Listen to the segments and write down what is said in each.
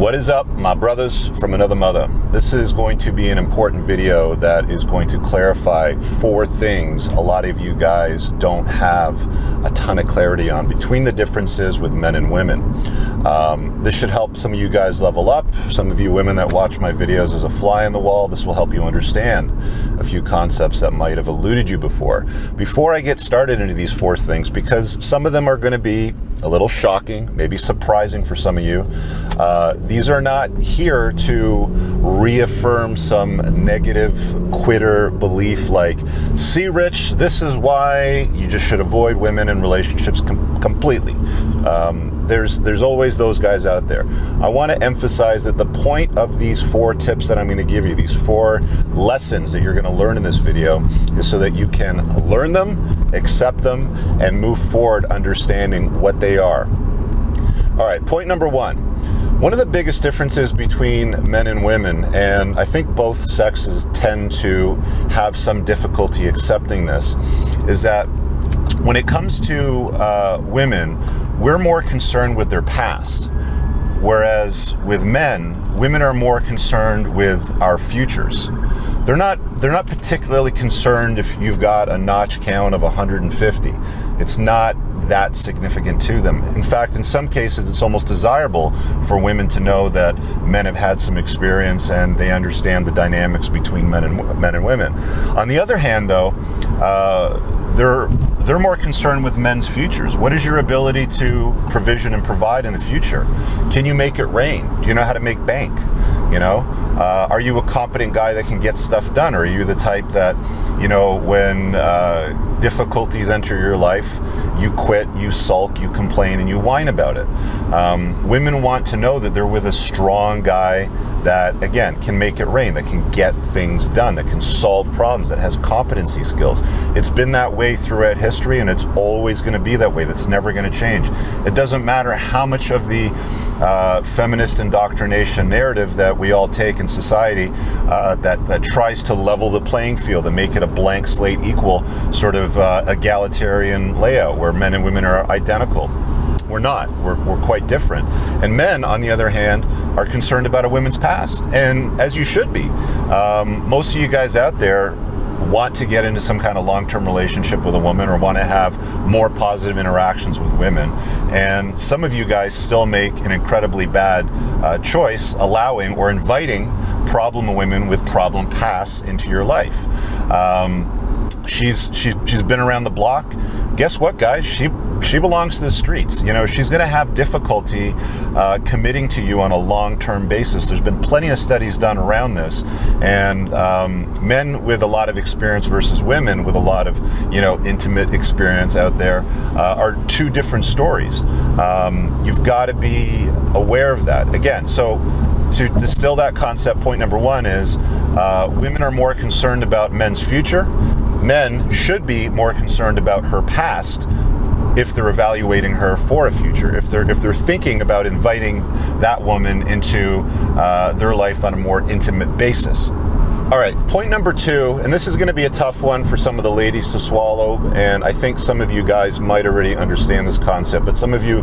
What is up, my brothers from another mother? This is going to be an important video that is going to clarify 4 things a lot of you guys don't have a ton of clarity on between the differences with men and women. This should help some of you guys level up. Some of you women that watch my videos as a fly on the wall, this will help you understand a few concepts that might have eluded you before. Before I get started into these 4 things, because some of them are going to be a little shocking, maybe surprising for some of you. These are not here to reaffirm some negative quitter belief like, see Rich, this is why you just should avoid women in relationships completely. There's always those guys out there. I want to emphasize that the point of these 4 tips that I'm going to give you, these 4 lessons that you're going to learn in this video, is so that you can learn them, accept them, and move forward understanding what they are. All right, point number 1. One of the biggest differences between men and women, and I think both sexes tend to have some difficulty accepting this, is that when it comes to women, we're more concerned with their past. Whereas with men, women are more concerned with our futures. They're not particularly concerned if you've got a notch count of 150. It's not that significant to them. In fact, in some cases, it's almost desirable for women to know that men have had some experience and they understand the dynamics between men and women. On the other hand, though, they're more concerned with men's futures. What is your ability to provision and provide in the future? Can you make it rain? Do you know how to make bank? Are you a competent guy that can get stuff done? Or are you the type that, when difficulties enter your life, you quit, you sulk, you complain, and you whine about it? Women want to know that they're with a strong guy that, again, can make it rain, that can get things done, that can solve problems, that has competency skills. It's been that way throughout history, and it's always going to be that way. That's never going to change. It doesn't matter how much of the feminist indoctrination narrative that we all take in society that tries to level the playing field and make it a blank slate equal sort of egalitarian layout where men and women are identical. We're not. We're quite different. And men, on the other hand, are concerned about a woman's past. And as you should be. Most of you guys out there want to get into some kind of long-term relationship with a woman or want to have more positive interactions with women. And some of you guys still make an incredibly bad choice allowing or inviting problem women with problem pasts into your life. She's been around the block. Guess what, guys? She belongs to the streets. She's going to have difficulty committing to you on a long-term basis. There's been plenty of studies done around this, and men with a lot of experience versus women with a lot of intimate experience out there are 2 different stories. You've got to be aware of that. Again, so to distill that concept, point number 1 is women are more concerned about men's future. Men should be more concerned about her past if they're evaluating her for a future, if they're thinking about inviting that woman into their life on a more intimate basis. All right, point number 2, and this is going to be a tough one for some of the ladies to swallow, and I think some of you guys might already understand this concept, but some of you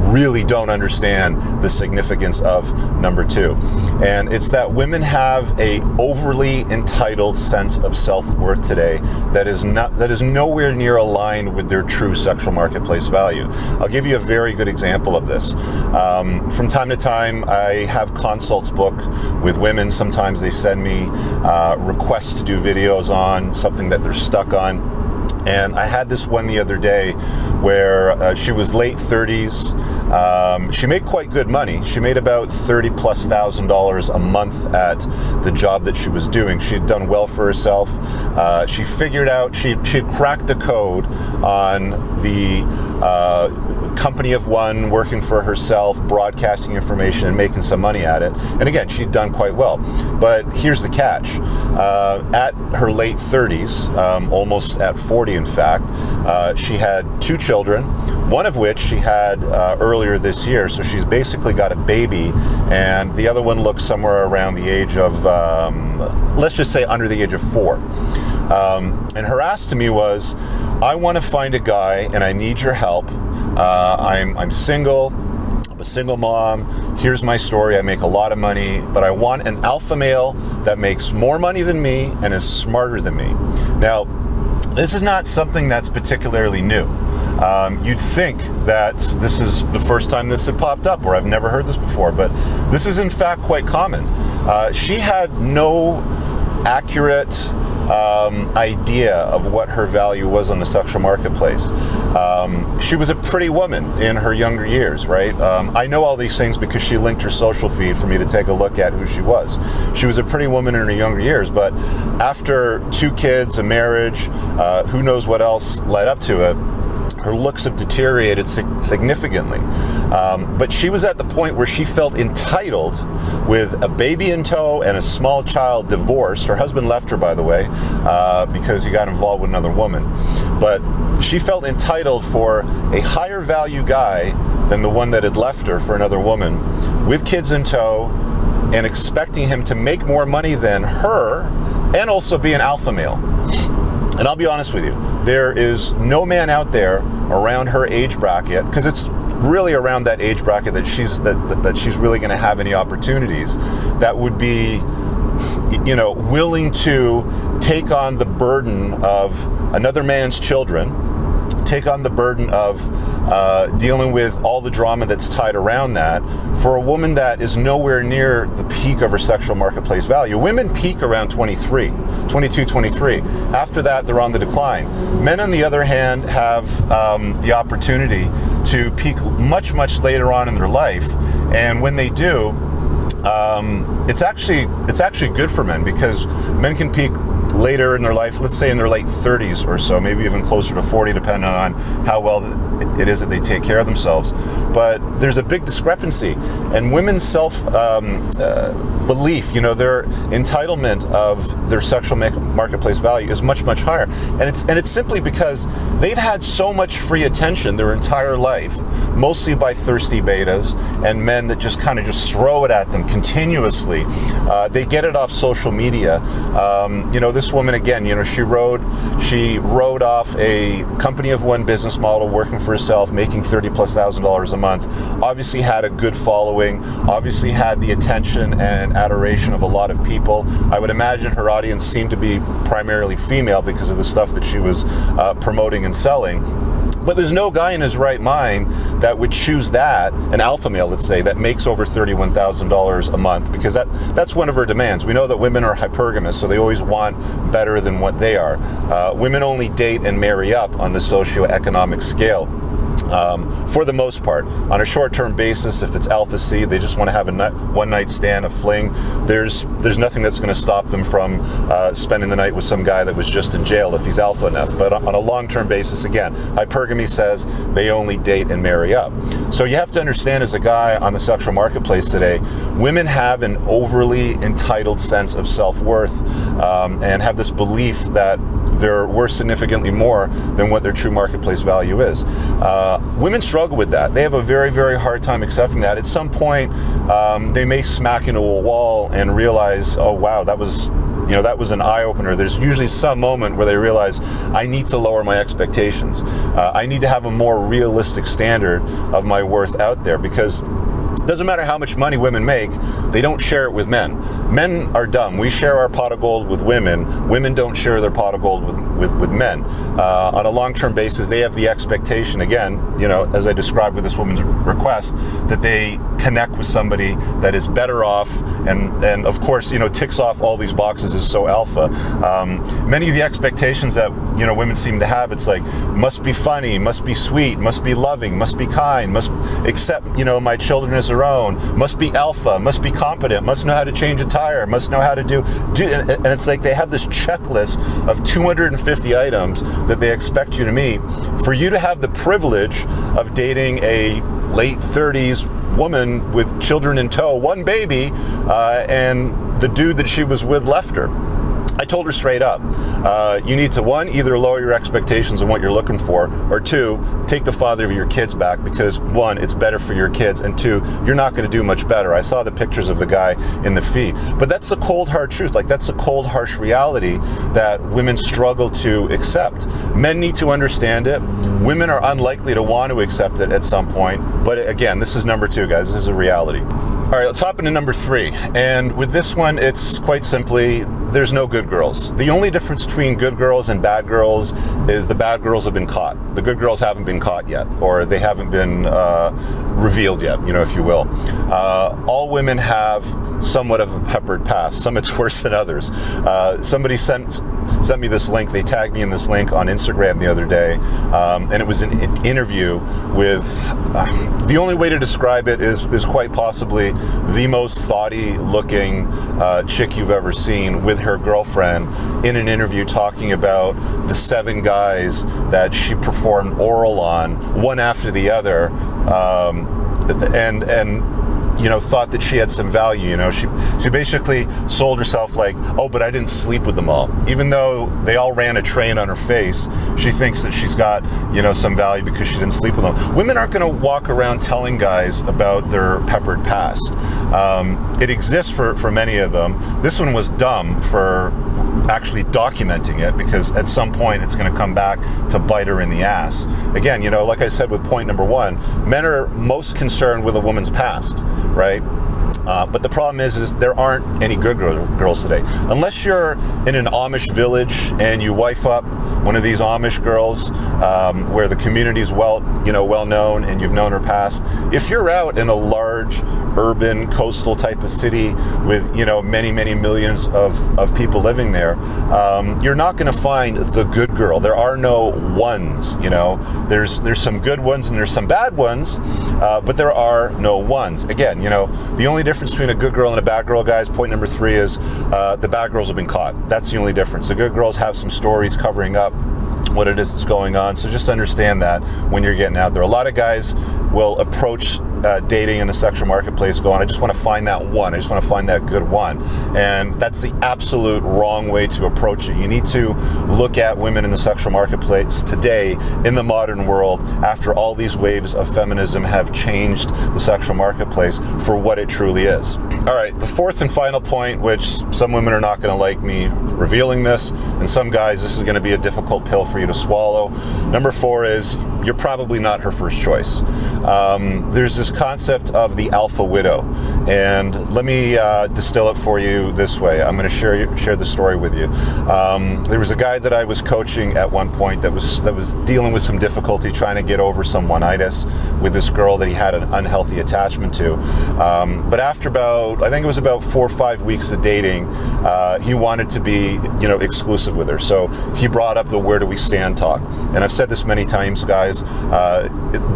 really don't understand the significance of number 2. And it's that women have a overly entitled sense of self-worth today that is nowhere near aligned with their true sexual marketplace value. I'll give you a very good example of this. From time to time, I have consults booked with women. Sometimes they send me requests to do videos on something that they're stuck on. And I had this one the other day where she was late 30s. She made quite good money. She made about $30,000+ a month at the job that she was doing. She had done well for herself. She figured out, she had cracked the code on the company of one, working for herself, broadcasting information and making some money at it. And again, she'd done quite well. But here's the catch. At her late 30s, almost at 40 in fact, she had 2 children, one of which she had earlier this year. So she's basically got a baby, and the other one looks somewhere around the age of, let's just say under the age of 4. And her ask to me was, I want to find a guy and I need your help. I'm single. I'm a single mom. Here's my story. I make a lot of money, but I want an alpha male that makes more money than me and is smarter than me. Now, this is not something that's particularly new. You'd think that this is the first time this had popped up, or I've never heard this before, but this is in fact quite common. She had no accurate idea of what her value was on the sexual marketplace. She was a pretty woman in her younger years, right? I know all these things because she linked her social feed for me to take a look at who she was. She was a pretty woman in her younger years, but after 2 kids, a marriage, who knows what else led up to it, her looks have deteriorated significantly. But she was at the point where she felt entitled, with a baby in tow and a small child, divorced. Her husband left her, by the way, because he got involved with another woman. But she felt entitled for a higher value guy than the one that had left her for another woman, with kids in tow, and expecting him to make more money than her and also be an alpha male. And I'll be honest with you, there is no man out there around her age bracket, because it's really around that age bracket that she's really going to have any opportunities, that would be, willing to take on the burden of another man's children, take on the burden of dealing with all the drama that's tied around that, for a woman that is nowhere near the peak of her sexual marketplace value. Women peak around 22, 23. After that, they're on the decline. Men, on the other hand, have the opportunity to peak much, much later on in their life. And when they do, it's actually good for men, because men can peak later in their life, let's say in their late 30s or so, maybe even closer to 40, depending on how well it is that they take care of themselves. But there's a big discrepancy, and women's self-belief, their entitlement of their sexual marketplace value is much, much higher. And it's simply because they've had so much free attention their entire life, mostly by thirsty betas and men that just throw it at them continuously. They get it off social media. This woman, again, she rode off a company of one business model, working for herself, making $30,000+ a month, obviously had a good following, obviously had the attention and adoration of a lot of people. I would imagine her audience seemed to be primarily female because of the stuff that she was promoting and selling. But there's no guy in his right mind that would choose that, an alpha male, let's say, that makes over $31,000 a month, because that's one of her demands. We know that women are hypergamous, so they always want better than what they are. Women only date and marry up on the socioeconomic scale. For the most part, on a short-term basis, if it's alpha C, they just want to have a one-night stand, a fling. There's nothing that's going to stop them from spending the night with some guy that was just in jail if he's alpha enough. But on a long-term basis, again, hypergamy says they only date and marry up. So you have to understand, as a guy on the sexual marketplace today, women have an overly entitled sense of self-worth, and have this belief that they're worth significantly more than what their true marketplace value is. Women struggle with that. They have a very, very hard time accepting that. At some point, they may smack into a wall and realize, oh wow, that was an eye-opener. There's usually some moment where they realize, I need to lower my expectations. I need to have a more realistic standard of my worth out there, because it doesn't matter how much money women make, they don't share it with men. Men are dumb. We share our pot of gold with women. Women don't share their pot of gold with men. On a long-term basis, they have the expectation, again, as I described with this woman's request, that they connect with somebody that is better off and of course, ticks off all these boxes, is so alpha. Many of the expectations that, women seem to have, it's like, must be funny, must be sweet, must be loving, must be kind, must accept, my children as their own, must be alpha, must be competent, must know how to change a tire, must know how to do, and it's like they have this checklist of 250 items that they expect you to meet for you to have the privilege of dating a late 30s woman with children in tow, one baby, and the dude that she was with left her. I told her straight up, you need to, one, either lower your expectations on what you're looking for, or two, take the father of your kids back, because one, it's better for your kids, and two, you're not going to do much better. I saw the pictures of the guy in the feed. But that's the cold, hard truth. Like, that's the cold, harsh reality that women struggle to accept. Men need to understand it. Women are unlikely to want to accept it at some point. But again, this is number two, guys. This is a reality. All right, let's hop into number three. And with this one, it's quite simply, there's no good girls. The only difference between good girls and bad girls is the bad girls have been caught. The good girls haven't been caught yet, or they haven't been revealed yet, if you will. All women have somewhat of a peppered past. Some it's worse than others. Somebody sent me this link. They tagged me in this link on Instagram the other day, and it was an interview with, the only way to describe it is quite possibly the most thoughty looking chick you've ever seen, with her girlfriend in an interview talking about the 7 guys that she performed oral on, one after the other, and thought that she had some value. She basically sold herself like, oh, but I didn't sleep with them all. Even though they all ran a train on her face, she thinks that she's got, some value because she didn't sleep with them. Women aren't going to walk around telling guys about their peppered past. It exists for many of them. This one was dumb for actually documenting it, because at some point it's going to come back to bite her in the ass. Again, like I said with point number one, men are most concerned with a woman's past, right? But the problem is there aren't any good girls today. Unless you're in an Amish village and you wife up one of these Amish girls, where the community is well known and you've known her past. If you're out in a large urban coastal type of city with many millions of people living there, you're not going to find the good girl. There are no ones. There's some good ones and there's some bad ones, but there are no ones. Again, the only difference between a good girl and a bad girl, guys, point number 3 is the bad girls have been caught. That's the only difference. The good girls have some stories covering up what it is that's going on. So just understand that when you're getting out there. A lot of guys will approach dating in the sexual marketplace going, I just want to find that one. I just want to find that good one. And that's the absolute wrong way to approach it. You need to look at women in the sexual marketplace today in the modern world, after all these waves of feminism have changed the sexual marketplace, for what it truly is. All right, the fourth and final point, which some women are not going to like me revealing this, and some guys, this is going to be a difficult pill for you to swallow. Number 4 is, you're probably not her first choice. There's this concept of the alpha widow, and let me distill it for you this way. I'm going to share the story with you. There was a guy that I was coaching at one point that was dealing with some difficulty trying to get over some one-itis with this girl that he had an unhealthy attachment to. But after I think it was about 4 or 5 weeks of dating, he wanted to be, exclusive with her. So he brought up the where do we stand talk. And I've said this many times, guys,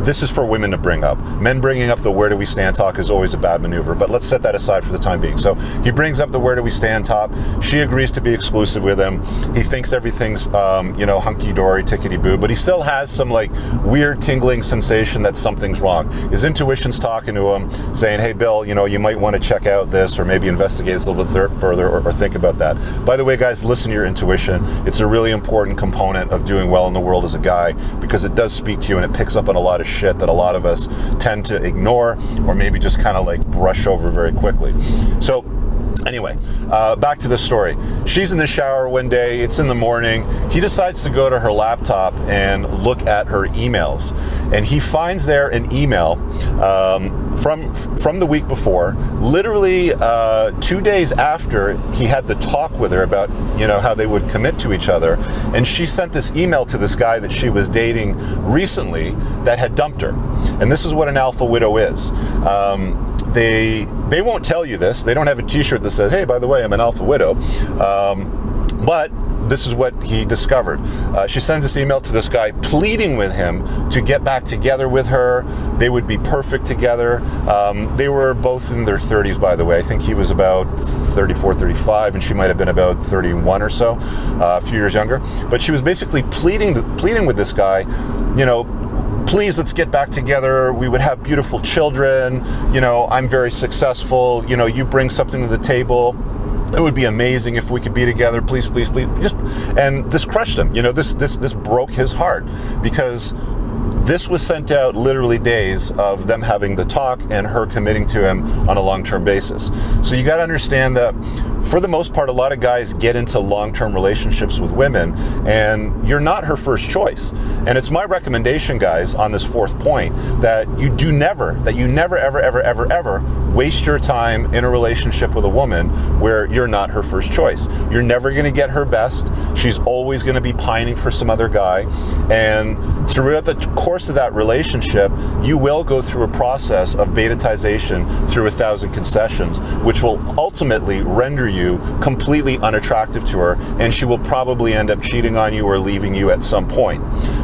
this is for women to bring up. Men bringing up the where do we stand talk is always a bad maneuver, but let's set that aside for the time being. So he brings up the where do we stand talk. She agrees to be exclusive with him. He thinks everything's, hunky-dory, tickety-boo, but he still has some weird tingling sensation that something's wrong. His intuition's talking to him, saying, hey, Bill, you might want to check out this, or maybe investigate this a little bit further, or think about that. By the way, guys, listen to your intuition. It's a really important component of doing well in the world as a guy, because it does speak to you and it picks up on a lot of shit that a lot of us tend to ignore, or maybe just kind of brush over very quickly. So anyway, back to the story. She's in the shower one day. It's in the morning. He decides to go to her laptop and look at her emails. And he finds there an email from the week before, literally 2 days after he had the talk with her about, how they would commit to each other. And she sent this email to this guy that she was dating recently that had dumped her. And this is what an alpha widow is. They won't tell you this. They don't have a t-shirt that says, hey, by the way, I'm an alpha widow. But this is what he discovered. She sends this email to this guy pleading with him to get back together with her. They would be perfect together. They were both in their 30s, by the way. I think he was about 34, 35, and she might have been about 31 or so, a few years younger. But she was basically pleading with this guy, please, let's get back together. We would have beautiful children. I'm very successful. You bring something to the table. It would be amazing if we could be together. Please, please, please. And this crushed him. You know, this broke his heart, because this was sent out literally days of them having the talk and her committing to him on a long-term basis. So you got to understand that for the most part, a lot of guys get into long-term relationships with women, and you're not her first choice. And it's my recommendation, guys, on this fourth point, that you never, ever, ever, ever, ever waste your time in a relationship with a woman where you're not her first choice. You're never going to get her best. She's always going to be pining for some other guy. And throughout the course of that relationship, you will go through a process of betatization through 1,000 concessions, which will ultimately render you completely unattractive to her, and she will probably end up cheating on you or leaving you at some point.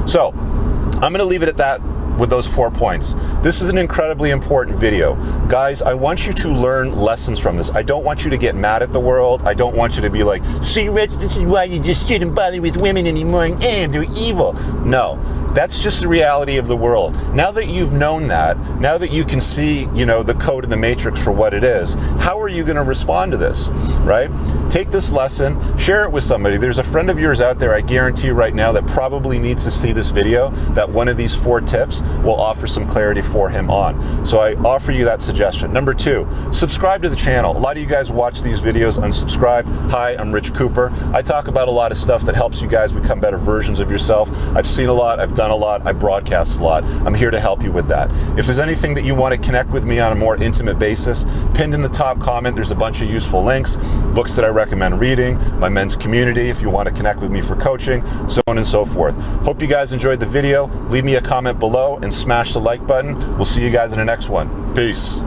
So I'm going to leave it at that with those 4 points. This is an incredibly important video. Guys, I want you to learn lessons from this. I don't want you to get mad at the world. I don't want you to be like, see, Rich, this is why you just shouldn't bother with women anymore, and they're evil. No, that's just the reality of the world. Now that you've known that, now that you can see, you know, the code in the matrix for what it is, how are you going to respond to this, right? Take this lesson, share it with somebody. There's a friend of yours out there, I guarantee right now, that probably needs to see this video, that one of these 4 tips will offer some clarity for him on. So I offer you that suggestion. Number 2, subscribe to the channel. A lot of you guys watch these videos unsubscribed. Hi, I'm Rich Cooper. I talk about a lot of stuff that helps you guys become better versions of yourself. I've seen a lot, I've done a lot, I broadcast a lot. I'm here to help you with that. If there's anything that you want to connect with me on a more intimate basis, pinned in the top comment, there's a bunch of useful links, books that I recommend reading, my men's community if you want to connect with me for coaching, so on and so forth. Hope you guys enjoyed the video. Leave me a comment below and smash the like button. We'll see you guys in the next one. Peace.